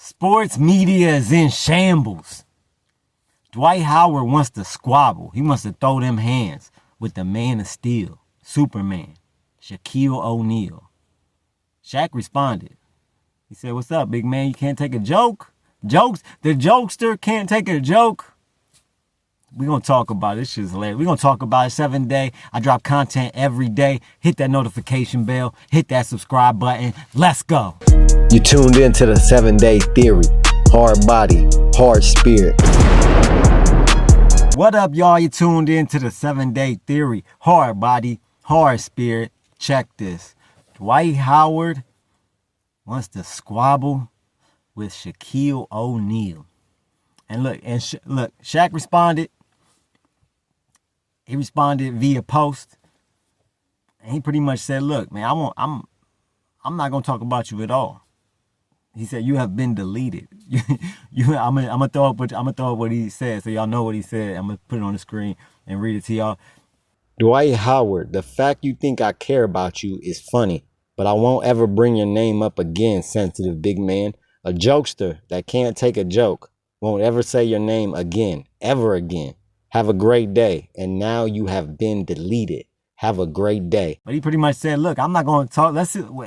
Sports media is in shambles. Dwight Howard wants to squabble. He wants to throw them hands with the Man of Steel, Superman, Shaquille O'Neal. Shaq responded. He said, "What's up, big man? You can't take a joke? Jokes? The jokester can't take a joke?" We're going to talk about it. This shit's hilarious. We're going to talk about it 7 day. I drop content every day. Hit that notification bell. Hit that subscribe button. Let's go. You tuned in to the 7 Day Theory. Hard body, hard spirit. What up, y'all? You tuned in to the 7 Day Theory. Hard body, hard spirit. Check this. Dwight Howard wants to squabble with Shaquille O'Neal. And look, Shaq responded. He responded via post. And he pretty much said, "Look, man, I'm not gonna talk about you at all." He said, "You have been deleted." I'm gonna throw up what he said, so y'all know what he said. I'm gonna put it on the screen and read it to y'all. Dwight Howard, the fact you think I care about you is funny, but I won't ever bring your name up again, sensitive big man. A jokester that can't take a joke won't ever say your name again, ever again. Have a great day. And now you have been deleted. Have a great day. But he pretty much said, "Look, I'm not going to talk."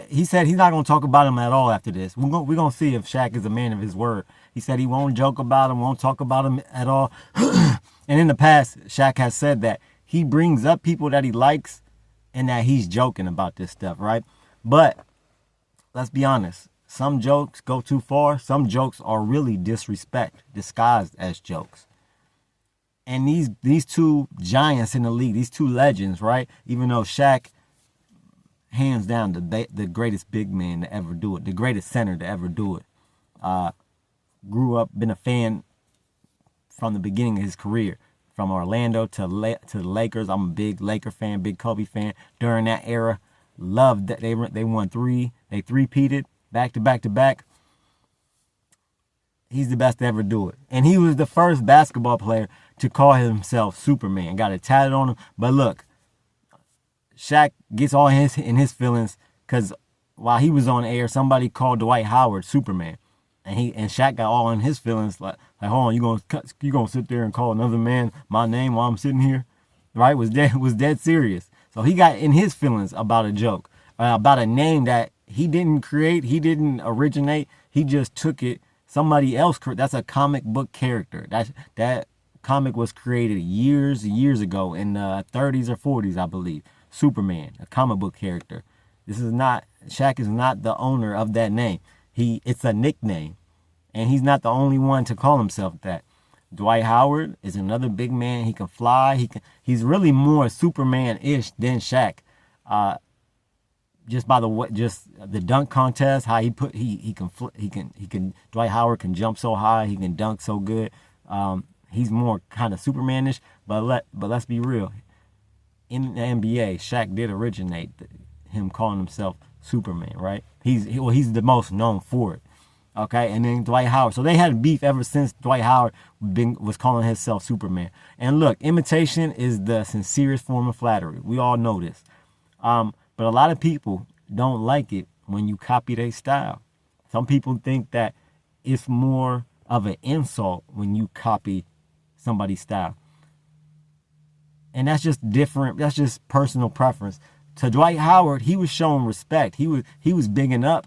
He said he's not going to talk about him at all after this. We're going to see if Shaq is a man of his word. He said he won't joke about him, won't talk about him at all. And in the past, Shaq has said that he brings up people that he likes and that he's joking about this stuff, right? But let's be honest. Some jokes go too far. Some jokes are really disrespect disguised as jokes. And these two giants in the league, these two legends, right? Even though Shaq, hands down, the greatest big man to ever do it, the greatest center to ever do it. Grew up, been a fan from the beginning of his career, from Orlando to the Lakers. I'm a big Laker fan, big Kobe fan. During that era, loved that they won they three-peated back to back to back. He's the best to ever do it. And he was the first basketball player to call himself Superman. Got it tatted on him. But look, Shaq gets all in his feelings because while he was on air, somebody called Dwight Howard Superman. And Shaq got all in his feelings like hold on, you gonna sit there and call another man my name while I'm sitting here? Right? Was dead serious. So he got in his feelings about a joke, about a name that he didn't create, he didn't originate, he just took it. Somebody else, that's a comic book character. That comic was created years ago in the 30s or 40s, I believe. Superman, a comic book character. Shaq is not the owner of that name. It's a nickname. And he's not the only one to call himself that. Dwight Howard is another big man. He can fly. He's really more Superman-ish than Shaq. Just by the dunk contest, how Dwight Howard can jump so high, he can dunk so good. He's more kind of Supermanish, but let's be real. In the NBA, Shaq did originate him calling himself Superman, right? He's the most known for it. Okay, and then Dwight Howard. So they had beef ever since Dwight Howard was calling himself Superman. And look, imitation is the sincerest form of flattery. We all know this. But a lot of people don't like it when you copy their style. Some people think that it's more of an insult when you copy somebody's style. And that's just different. That's just personal preference. To Dwight Howard, he was showing respect. He was bigging up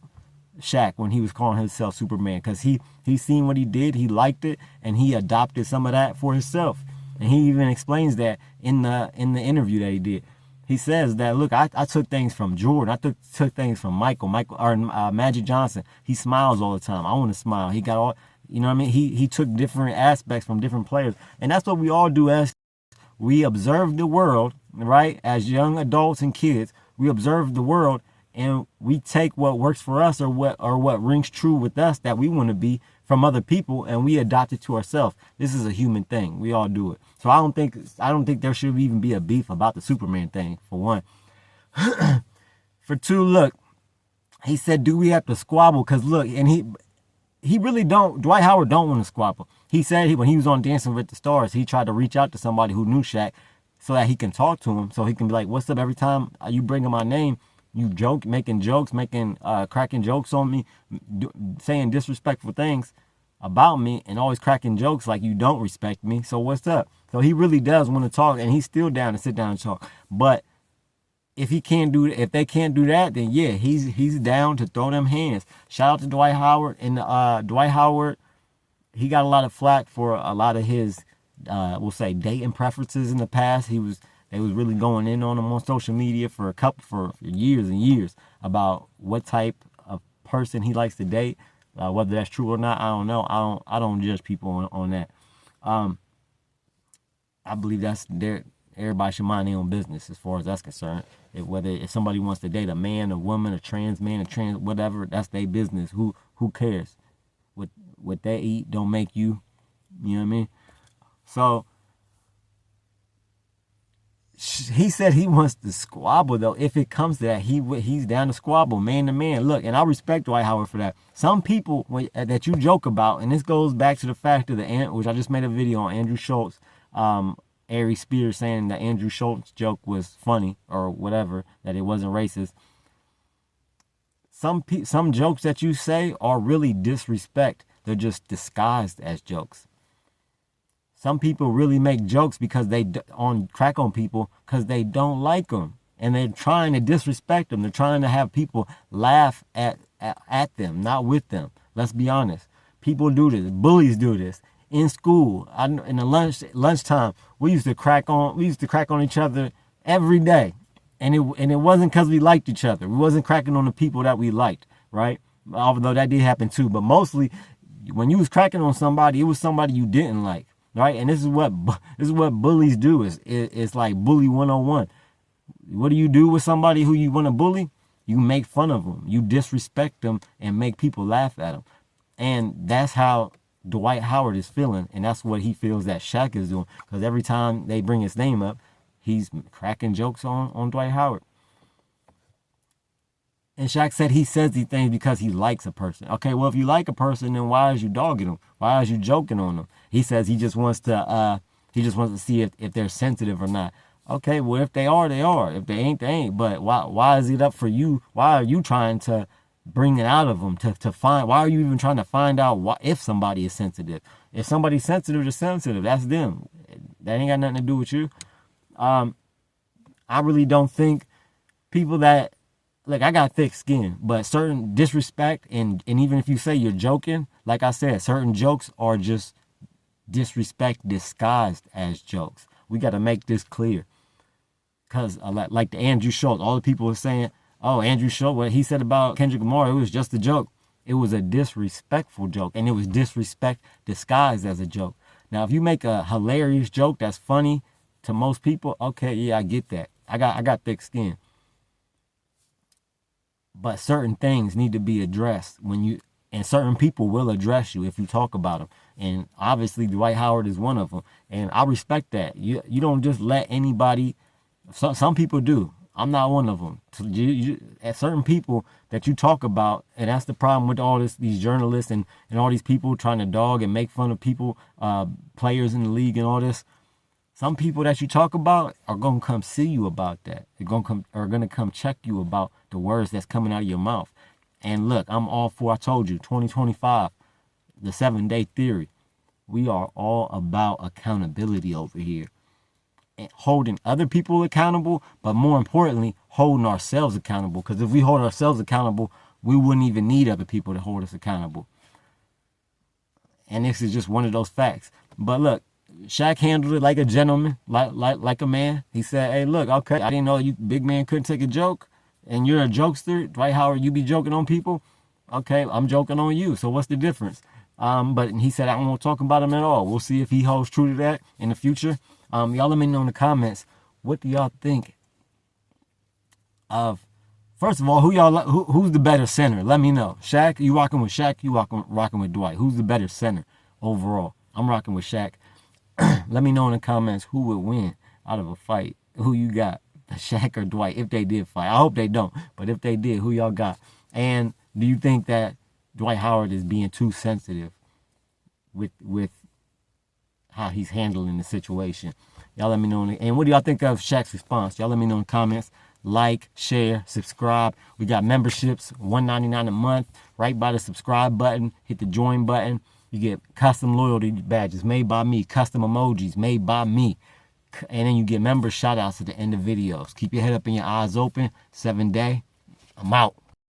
Shaq when he was calling himself Superman because he seen what he did, he liked it, and he adopted some of that for himself. And he even explains that in the interview that he did. He says that, look, I took things from Jordan. I took things from Magic Johnson. He smiles all the time. I want to smile. He got all, you know what I mean? He took different aspects from different players. And that's what we all do as we observe the world, right? As young adults and kids, we observe the world and we take what works for us or what rings true with us that we want to be from other people, and we adopt it to ourselves. This is a human thing. We all do it. So I don't think there should even be a beef about the Superman thing, for one. For two, look, he said, "Do we have to squabble?" Because look, and he really don't. Dwight Howard don't want to squabble. He said when he was on Dancing with the Stars, he tried to reach out to somebody who knew Shaq so that he can talk to him, so he can be like, "What's up?" Every time you bring up my name, you making jokes, cracking jokes on me, saying disrespectful things about me, and always cracking jokes like you don't respect me. So what's up? So he really does want to talk, and he's still down to sit down and talk. But if they can't do that, then yeah, he's down to throw them hands. Shout out to Dwight Howard. And Dwight Howard, he got a lot of flack for a lot of his, we'll say, dating preferences in the past. They was really going in on him on social media for years and years about what type of person he likes to date. Whether that's true or not, I don't know. I don't judge people on that. I believe that's everybody should mind their own business as far as that's concerned. If somebody wants to date a man, a woman, a trans man, a trans whatever, that's their business. Who cares? What they eat don't make you. You know what I mean? So he said he wants to squabble, though. If it comes to that, he's down to squabble, man to man. Look, and I respect Dwight Howard for that. Some people that you joke about, and this goes back to the fact of which I just made a video on Andrew Schultz, Ari Spears saying that Andrew Schultz joke was funny or whatever, that it wasn't racist. Some jokes that you say are really disrespect. They're just disguised as jokes. Some people really make jokes because crack on people because they don't like them, and they're trying to disrespect them. They're trying to have people laugh at them, not with them. Let's be honest. People do this. Bullies do this. In school, in the lunchtime, we used to crack on each other every day, and it wasn't because we liked each other. We wasn't cracking on the people that we liked, right? Although that did happen too, but mostly when you was cracking on somebody, it was somebody you didn't like, right? And this is what bullies do. It's like bully 101. What do you do with somebody who you want to bully? You make fun of them, you disrespect them, and make people laugh at them, and that's how Dwight Howard is feeling, and that's what he feels that Shaq is doing. Because every time they bring his name up, he's cracking jokes on Dwight Howard. And Shaq said he says these things because he likes a person. Okay, well, if you like a person, then why is you dogging them? Why is you joking on them? He says he just wants to see if they're sensitive or not. Okay, well, if they are, they are. If they ain't, they ain't. But why is it up for you? Why are you trying to bring it out of them to find? Why are you even trying to find out if somebody is sensitive? If somebody's sensitive, they're sensitive. That's them. That ain't got nothing to do with you. I really don't think people that, look, I got thick skin, but certain disrespect, and even if you say you're joking, like I said, certain jokes are just disrespect disguised as jokes. We got to make this clear. Because like the Andrew Schultz, all the people were saying, oh, Andrew Schultz, what he said about Kendrick Lamar, it was just a joke. It was a disrespectful joke, and it was disrespect disguised as a joke. Now, if you make a hilarious joke that's funny to most people, okay, yeah, I get that. I got thick skin. But certain things need to be addressed and certain people will address you if you talk about them. And obviously Dwight Howard is one of them. And I respect that. You don't just let anybody, some people do. I'm not one of them. At certain people that you talk about, and that's the problem with all these journalists and all these people trying to dog and make fun of people, players in the league and all this. Some people that you talk about are going to come see you about that. They're going to come check you about the words that's coming out of your mouth. And look, I'm all for, I told you, 2025, the 7-day theory. We are all about accountability over here. And holding other people accountable, but more importantly, holding ourselves accountable. Because if we hold ourselves accountable, we wouldn't even need other people to hold us accountable. And this is just one of those facts. But look, Shaq handled it like a gentleman, like a man. He said, hey, look, okay, I didn't know you big man couldn't take a joke, and you're a jokester. Dwight Howard, you be joking on people. Okay, I'm joking on you, so what's the difference? But he said, I won't talk about him at all. We'll see if he holds true to that in the future. Y'all let me know in the comments, what do y'all think of, first of all, who's the better center? Let me know. Shaq, you rocking with Shaq, you rocking with Dwight. Who's the better center overall? I'm rocking with Shaq. Let me know in the comments who would win out of a fight. Who you got, Shaq or Dwight, if they did fight. I hope they don't, but if they did, who y'all got? And do you think that Dwight Howard is being too sensitive with how he's handling the situation? Y'all let me know. And what do y'all think of Shaq's response? Y'all let me know in the comments. like, share, subscribe. We got memberships, $1.99 a month. Right by the subscribe button, hit the join button. You get custom loyalty badges made by me, custom emojis made by me. And then you get member shout outs at the end of videos. Keep your head up and your eyes open. 7 Day. I'm out.